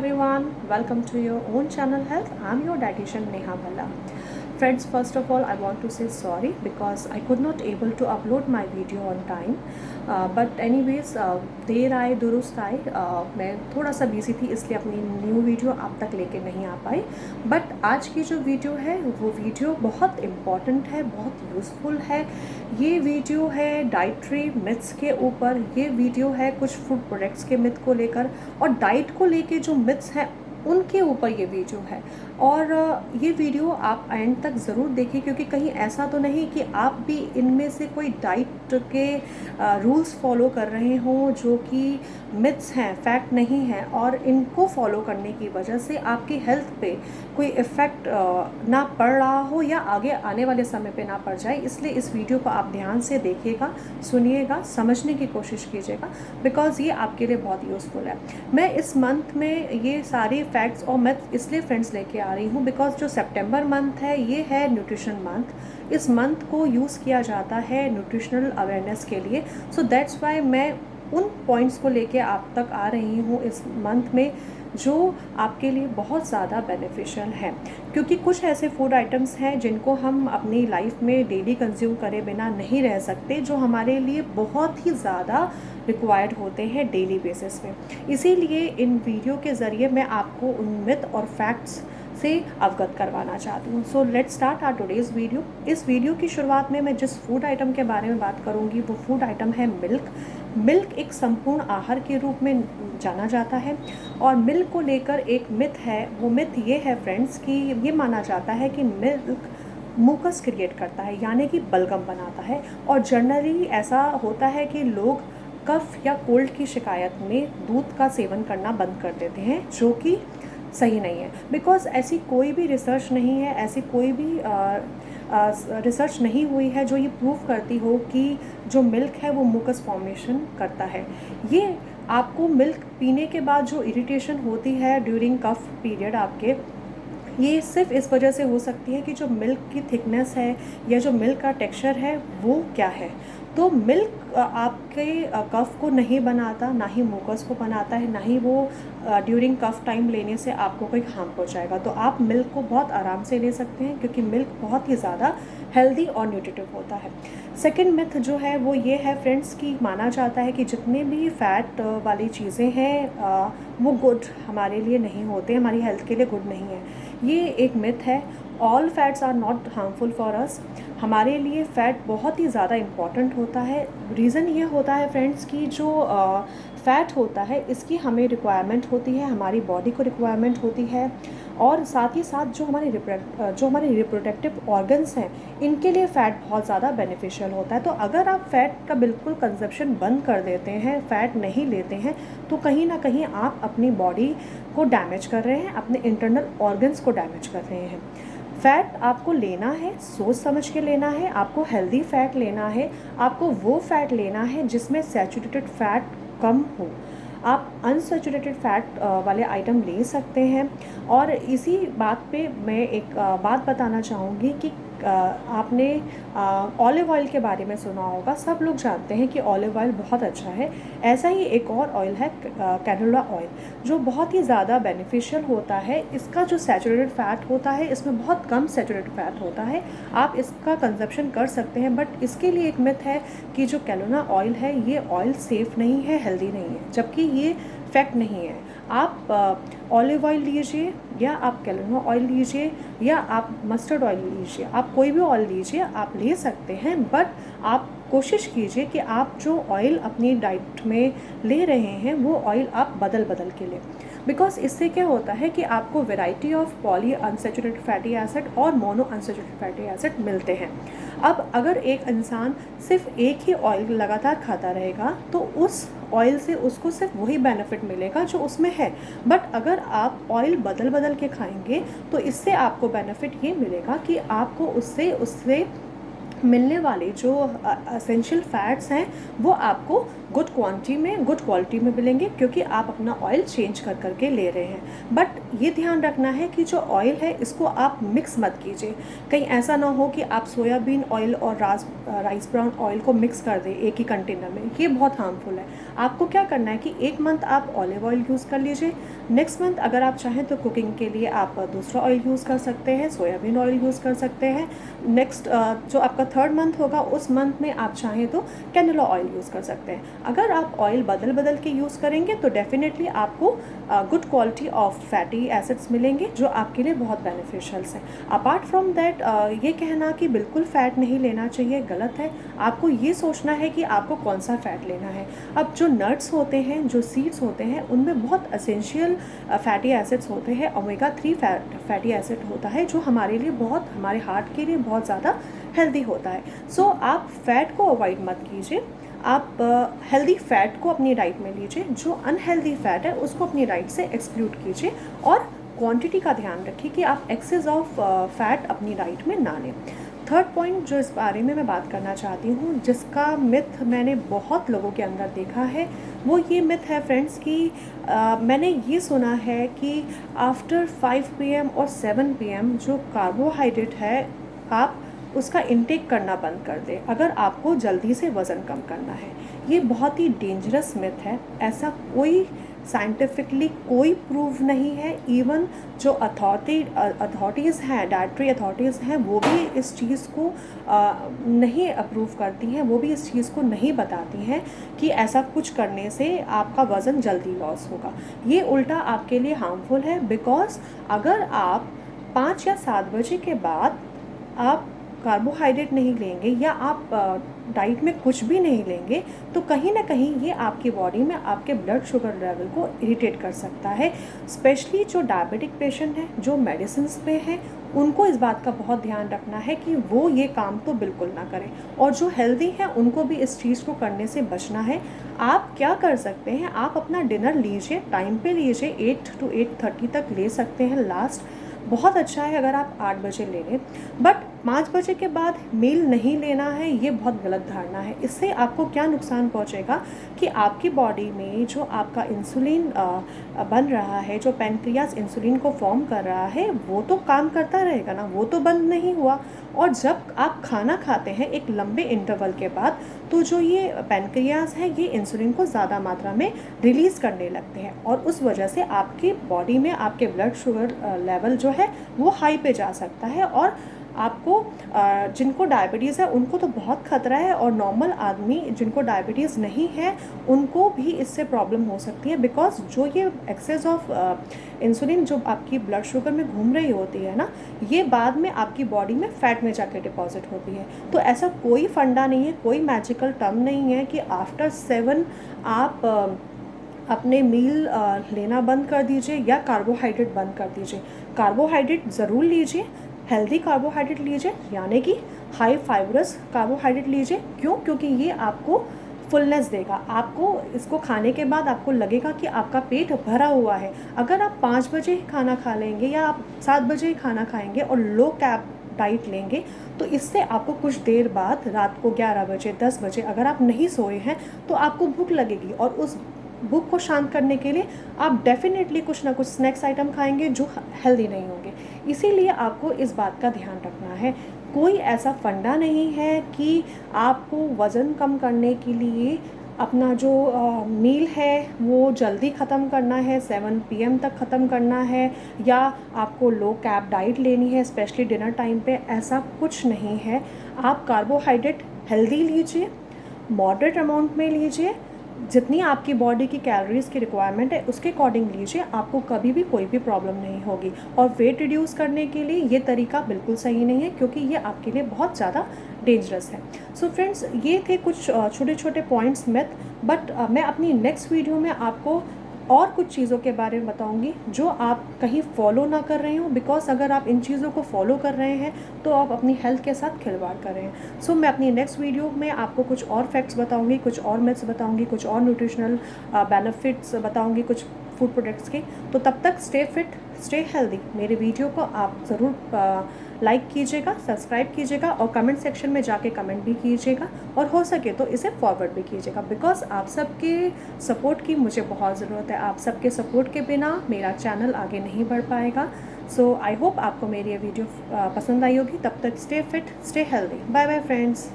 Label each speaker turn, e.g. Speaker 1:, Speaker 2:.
Speaker 1: everyone, welcome to your own channel Health. I'm your dietitian Neha Bhalla. Friends, first of all I want to say sorry because I could not able to upload my video on time. But anyways, देर आए दुरुस्त आए, मैं थोड़ा सा busy थी इसलिए अपनी new video आप तक लेके नहीं आ पाई. बट आज की जो वीडियो है वो वीडियो बहुत इम्पॉर्टेंट है, बहुत यूज़फुल है. ये वीडियो है डाइटरी मिथ्स के ऊपर. ये वीडियो है कुछ फूड प्रोडक्ट्स के मिथ को लेकर और डाइट को लेके जो मिथ्स हैं उनके ऊपर ये वीडियो है. और ये वीडियो आप एंड तक ज़रूर देखिए क्योंकि कहीं ऐसा तो नहीं कि आप भी इनमें से कोई डाइट के रूल्स फॉलो कर रहे हों जो कि मिथ्स हैं, फैक्ट नहीं हैं, और इनको फॉलो करने की वजह से आपकी हेल्थ पे कोई इफ़ेक्ट ना पड़ रहा हो या आगे आने वाले समय पे ना पड़ जाए. इसलिए इस वीडियो को आप ध्यान से देखिएगा, सुनिएगा, समझने की कोशिश कीजिएगा बिकॉज़ ये आपके लिए बहुत यूज़फुल है. मैं इस मंथ में ये सारे फैक्ट्स और मिथ्स इसलिए फ्रेंड्स लेके आ रही हूँ बिकॉज जो सितंबर मंथ है ये है न्यूट्रिशन मंथ. इस मंथ को यूज़ किया जाता है न्यूट्रिशनल अवेयरनेस के लिए. सो दैट्स वाई मैं उन पॉइंट्स को लेके आप तक आ रही हूँ इस मंथ में जो आपके लिए बहुत ज़्यादा बेनिफिशियल है. क्योंकि कुछ ऐसे फूड आइटम्स हैं जिनको हम अपनी लाइफ में डेली कंज्यूम करे बिना नहीं रह सकते, जो हमारे लिए बहुत ही ज़्यादा रिक्वायर्ड होते हैं डेली बेसिस में. इसीलिए इन वीडियो के ज़रिए मैं आपको उन मिथ और फैक्ट्स से अवगत करवाना चाहती हूँ. So let's start our today's video. इस वीडियो की शुरुआत में मैं जिस फूड आइटम के बारे में बात करूँगी वो फूड आइटम है मिल्क. मिल्क एक संपूर्ण आहार के रूप में जाना जाता है और मिल्क को लेकर एक मिथ है. वो मिथ ये है फ्रेंड्स कि ये माना जाता है कि मिल्क मुकस क्रिएट करता है यानी कि बलगम बनाता है. और जनरली ऐसा होता है कि लोग कफ या कोल्ड की शिकायत में दूध का सेवन करना बंद कर देते हैं, जो कि सही नहीं है. बिकॉज़ ऐसी कोई भी रिसर्च नहीं है, ऐसी कोई भी रिसर्च नहीं हुई है जो ये प्रूव करती हो कि जो मिल्क है वो मुकस फॉर्मेशन करता है. ये आपको मिल्क पीने के बाद जो इरिटेशन होती है ड्यूरिंग कफ पीरियड आपके, ये सिर्फ इस वजह से हो सकती है कि जो मिल्क की थिकनेस है या जो मिल्क का टेक्सचर है वो क्या है. तो मिल्क आपके कफ को नहीं बनाता, ना ही मुकस को बनाता है, ना ही वो ड्यूरिंग कफ टाइम लेने से आपको कोई हार्म पहुंचाएगा. तो आप मिल्क को बहुत आराम से ले सकते हैं क्योंकि मिल्क बहुत ही ज़्यादा हेल्दी और न्यूट्रिटिव होता है. सेकंड मिथ जो है वो ये है फ्रेंड्स कि माना जाता है कि जितने भी फैट वाली चीज़ें हैं वो गुड हमारे लिए नहीं होते, हमारी हेल्थ के लिए गुड नहीं है. ये एक मिथ है. All fats are not harmful for us. हमारे लिए फ़ैट बहुत ही ज़्यादा इम्पॉर्टेंट होता है. रीज़न ये होता है फ्रेंड्स कि जो फ़ैट होता है इसकी हमें रिक्वायरमेंट होती है, हमारी बॉडी को रिक्वायरमेंट होती है. और साथ ही साथ जो हमारे रिप्रोडक्टिव ऑर्गन्स हैं इनके लिए फ़ैट बहुत ज़्यादा बेनिफिशियल होता है. तो अगर आप फ़ैट का बिल्कुल कंजप्शन बंद कर देते हैं, फ़ैट नहीं लेते हैं, तो कहीं ना कहीं आप अपनी बॉडी को डैमेज कर रहे हैं, अपने इंटरनल ऑर्गन्स को डैमेज कर रहे हैं. फ़ैट आपको लेना है, सोच समझ के लेना है. आपको हेल्दी फ़ैट लेना है, आपको वो फ़ैट लेना है जिसमें सैचुरेटेड फ़ैट कम हो. आप अनसैचुरेटेड फ़ैट वाले आइटम ले सकते हैं. और इसी बात पे मैं एक बात बताना चाहूँगी कि आपने ऑलिव ऑयल के बारे में सुना होगा. सब लोग जानते हैं कि ऑलिव ऑयल बहुत अच्छा है. ऐसा ही एक और ऑयल है कैनोला ऑयल, जो बहुत ही ज़्यादा बेनिफिशियल होता है. इसका जो सैचुरेटेड फ़ैट होता है इसमें बहुत कम सैचुरेटेड फ़ैट होता है. आप इसका कंजप्शन कर सकते हैं. बट इसके लिए एक मिथ है कि जो कैनोला ऑयल है ये ऑयल सेफ़ नहीं है, हेल्दी नहीं है, जबकि ये फैक्ट नहीं है. आप ऑलिव ऑयल लीजिए या आप कैनोला ऑयल लीजिए या आप मस्टर्ड ऑयल लीजिए, आप कोई भी ऑयल लीजिए, आप ले सकते हैं. बट आप कोशिश कीजिए कि आप जो ऑयल अपनी डाइट में ले रहे हैं वो ऑयल आप बदल के लें. बिकॉज इससे क्या होता है कि आपको variety of poly unsaturated fatty acid और मोनो अनसैचुरेटेड फैटी एसिड मिलते हैं. अब अगर एक इंसान सिर्फ एक ही ऑयल लगातार खाता रहेगा तो उस ऑयल से उसको सिर्फ वही बेनिफिट मिलेगा जो उसमें है. बट अगर आप ऑयल बदल के खाएंगे तो इससे आपको बेनिफिट ये मिलेगा कि आपको उससे मिलने वाले जो एसेंशियल फैट्स हैं वो आपको गुड क्वालिटी में मिलेंगे क्योंकि आप अपना ऑयल चेंज करके ले रहे हैं. बट ये ध्यान रखना है कि जो ऑयल है इसको आप मिक्स मत कीजिए. कहीं ऐसा ना हो कि आप सोयाबीन ऑयल और राइस ब्राउन ऑयल को मिक्स कर दें एक ही कंटेनर में. ये बहुत हार्मफुल है. आपको क्या करना है कि एक मंथ आप ऑलिव ऑयल यूज़ कर लीजिए, नेक्स्ट मंथ अगर आप चाहें तो कुकिंग के लिए आप दूसरा ऑयल यूज़ कर सकते हैं, सोयाबीन ऑयल यूज़ कर सकते हैं। नेक्स्ट जो आपका थर्ड मंथ होगा उस मंथ में आप चाहें तो कैनोला ऑयल यूज़ कर सकते हैं। अगर आप ऑयल बदल बदल के यूज़ करेंगे तो डेफिनेटली आपको good quality of fatty acids मिलेंगे जो आपके लिए बहुत बेनिफिशियल्स हैं। अपार्ट फ्रॉम दैट ये कहना कि बिल्कुल फ़ैट नहीं लेना चाहिए गलत है। आपको ये सोचना है कि आपको कौन सा फ़ैट लेना है। अब जो नट्स होते हैं, जो सीड्स होते हैं, उनमें बहुत एसेंशियल फैटी एसिड्स होते हैं। ओमेगा 3 फैटी एसिड होता है जो हमारे लिए बहुत, हमारे हार्ट के लिए बहुत ज़्यादा हेल्दी होता है। सो आप फैट को अवॉइड मत कीजिए, आप हेल्दी फैट को अपनी डाइट में लीजिए, जो अनहेल्दी फैट है उसको अपनी डाइट से एक्सक्लूड कीजिए और क्वांटिटी का ध्यान रखिए कि आप एक्सेस ऑफ फैट अपनी डाइट में ना लें। थर्ड पॉइंट जो इस बारे में मैं बात करना चाहती हूँ, जिसका मिथ मैंने बहुत लोगों के अंदर देखा है, वो ये मिथ है फ्रेंड्स कि मैंने ये सुना है कि आफ्टर 5 PM और 7 PM जो कार्बोहाइड्रेट है आप उसका इंटेक करना बंद कर दें अगर आपको जल्दी से वज़न कम करना है। ये बहुत ही डेंजरस मिथ है। ऐसा कोई साइंटिफिकली कोई प्रूव नहीं है। इवन जो अथॉरिटीज़ हैं, डाइटरी अथॉरिटीज़ हैं, वो भी इस चीज़ को नहीं अप्रूव करती हैं, वो भी इस चीज़ को नहीं बताती हैं कि ऐसा कुछ करने से आपका वज़न जल्दी लॉस होगा। ये उल्टा आपके लिए हार्मफुल है, बिकॉज अगर आप 5 या 7 बजे के बाद आप कार्बोहाइड्रेट नहीं लेंगे या आप डाइट में कुछ भी नहीं लेंगे तो कहीं ना कहीं ये आपकी बॉडी में आपके ब्लड शुगर लेवल को इरिटेट कर सकता है। स्पेशली जो डायबिटिक पेशेंट हैं, जो मेडिसिन पे हैं, उनको इस बात का बहुत ध्यान रखना है कि वो ये काम तो बिल्कुल ना करें, और जो हेल्दी हैं उनको भी इस चीज़ को करने से बचना है। आप क्या कर सकते हैं, आप अपना डिनर लीजिए, टाइम पे लीजिए, 8 to 8:30 तक ले सकते हैं लास्ट। बहुत अच्छा है अगर आप 8 बजे ले लें, बट 5 बजे के बाद मील नहीं लेना है, ये बहुत गलत धारणा है। इससे आपको क्या नुकसान पहुंचेगा कि आपकी बॉडी में जो आपका इंसुलिन बन रहा है, जो पैनक्रियास इंसुलिन को फॉर्म कर रहा है, वो तो काम करता रहेगा ना, वो तो बंद नहीं हुआ। और जब आप खाना खाते हैं एक लंबे इंटरवल के बाद, तो जो ये पैनक्रियास है ये इंसुलिन को ज़्यादा मात्रा में रिलीज़ करने लगते हैं, और उस वजह से आपकी बॉडी में आपके ब्लड शुगर लेवल जो है वो हाई पे जा सकता है। और आपको जिनको डायबिटीज़ है उनको तो बहुत खतरा है, और नॉर्मल आदमी जिनको डायबिटीज़ नहीं है उनको भी इससे प्रॉब्लम हो सकती है, बिकॉज जो ये एक्सेस ऑफ इंसुलिन जो आपकी ब्लड शुगर में घूम रही होती है ना, ये बाद में आपकी बॉडी में फ़ैट में जाके डिपॉजिट होती है। तो ऐसा कोई फंडा नहीं है, कोई मैजिकल टर्म नहीं है कि आफ्टर 7 आप अपने मील लेना बंद कर दीजिए या कार्बोहाइड्रेट बंद कर दीजिए। कार्बोहाइड्रेट ज़रूर लीजिए, हेल्दी कार्बोहाइड्रेट लीजिए, यानी कि हाई फाइबरस कार्बोहाइड्रेट लीजिए। क्यों? क्योंकि ये आपको फुलनेस देगा। आपको इसको खाने के बाद आपको लगेगा कि आपका पेट भरा हुआ है। अगर आप 5 बजे ही खाना खा लेंगे या आप 7 बजे ही खाना खाएंगे और लो कैप डाइट लेंगे, तो इससे आपको कुछ देर बाद रात को 11 बजे 10 बजे अगर आप नहीं सोए हैं तो आपको भूख लगेगी, और उस भूख को शांत करने के लिए आप डेफिनेटली कुछ ना कुछ स्नैक्स आइटम खाएंगे जो हेल्दी नहीं होंगे। इसीलिए आपको इस बात का ध्यान रखना है। कोई ऐसा फंडा नहीं है कि आपको वज़न कम करने के लिए अपना जो मील है वो जल्दी ख़त्म करना है, 7 PM तक ख़त्म करना है, या आपको लो कैप डाइट लेनी है स्पेशली डिनर टाइम पे। ऐसा कुछ नहीं है। आप कार्बोहाइड्रेट हेल्दी लीजिए, मॉडरेट अमाउंट में लीजिए, जितनी आपकी बॉडी की कैलोरीज़ की रिक्वायरमेंट है उसके अकॉर्डिंग लीजिए, आपको कभी भी कोई भी प्रॉब्लम नहीं होगी। और वेट रिड्यूस करने के लिए ये तरीका बिल्कुल सही नहीं है, क्योंकि ये आपके लिए बहुत ज़्यादा डेंजरस है। सो फ्रेंड्स, ये थे कुछ छोटे छोटे पॉइंट्स मिथ, बट मैं अपनी नेक्स्ट वीडियो में आपको और कुछ चीज़ों के बारे में बताऊंगी जो आप कहीं फॉलो ना कर रहे हो, बिकॉज अगर आप इन चीज़ों को फॉलो कर रहे हैं तो आप अपनी हेल्थ के साथ खिलवाड़ कर रहे हैं। सो मैं अपनी नेक्स्ट वीडियो में आपको कुछ और फैक्ट्स बताऊंगी, कुछ और मिथ्स बताऊंगी, कुछ और न्यूट्रिशनल बेनिफिट्स बताऊंगी कुछ फूड प्रोडक्ट्स के। तो तब तक स्टे फिट, स्टे हेल्दी। मेरे वीडियो को आप ज़रूर लाइक कीजिएगा, सब्सक्राइब कीजिएगा, और कमेंट सेक्शन में जाके कमेंट भी कीजिएगा, और हो सके तो इसे फॉरवर्ड भी कीजिएगा, बिकॉज आप सबके सपोर्ट की मुझे बहुत ज़रूरत है। आप सबके सपोर्ट के बिना मेरा चैनल आगे नहीं बढ़ पाएगा। सो आई होप आपको मेरी ये वीडियो पसंद आई होगी। तब तक stay fit, stay healthy. Bye bye friends.